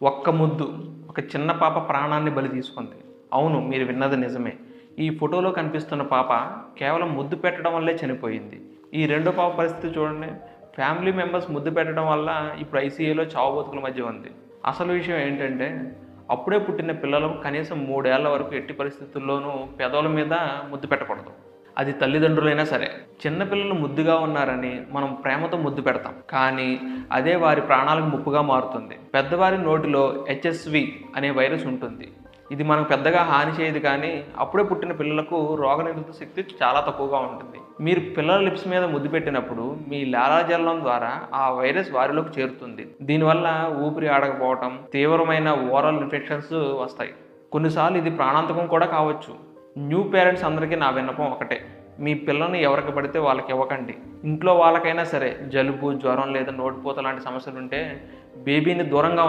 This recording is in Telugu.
ఒక్క ముద్దు ఒక చిన్న పాప ప్రాణాన్ని బలి తీసుకుంది. అవును, మీరు విన్నది నిజమే. ఈ ఫోటోలో కనిపిస్తున్న పాప కేవలం ముద్దు పెట్టడం వల్లే చనిపోయింది. ఈ రెండో పాప పరిస్థితి చూడండి. ఫ్యామిలీ మెంబర్స్ ముద్దు పెట్టడం వల్ల ఇప్పుడు ఐసీయూలో చావు బతుకుల మధ్య ఉంది. అసలు విషయం ఏంటంటే, అప్పుడే పుట్టిన పిల్లలకు కనీసం 3 ఏళ్ల వరకు ఎట్టి పరిస్థితుల్లోనూ పెదవుల మీద ముద్దు పెట్టకూడదు. అది తల్లిదండ్రులైనా సరే. చిన్నపిల్లలు ముద్దుగా ఉన్నారని మనం ప్రేమతో ముద్దు పెడతాం, కానీ అదే వారి ప్రాణాలకు ముప్పుగా మారుతుంది. పెద్దవారి నోటిలో హెచ్ఎస్వి అనే వైరస్ ఉంటుంది. ఇది మనకు పెద్దగా హాని చేయదు, కానీ అప్పుడే పుట్టిన పిల్లలకు రోగనిరోధక శక్తి చాలా తక్కువగా ఉంటుంది. మీరు పిల్లల లిప్స్ మీద ముద్దు పెట్టినప్పుడు మీ లాలాజలం ద్వారా ఆ వైరస్ వారిలోకి చేరుతుంది. దీనివల్ల ఊపిరి ఆడకపోవటం, తీవ్రమైన ఓరల్ ఇన్ఫెక్షన్స్ వస్తాయి. కొన్నిసార్లు ఇది ప్రాణాంతకం కూడా కావచ్చు. న్యూ పేరెంట్స్ అందరికీ నా విన్నపం ఒకటే: మీ పిల్లల్ని ఎవరికి పడితే వాళ్ళకి ఇవ్వకండి. ఇంట్లో వాళ్ళకైనా సరే జలుబు, జ్వరం లేదా నోటిపూత లాంటి సమస్యలు ఉంటే బేబీని దూరంగా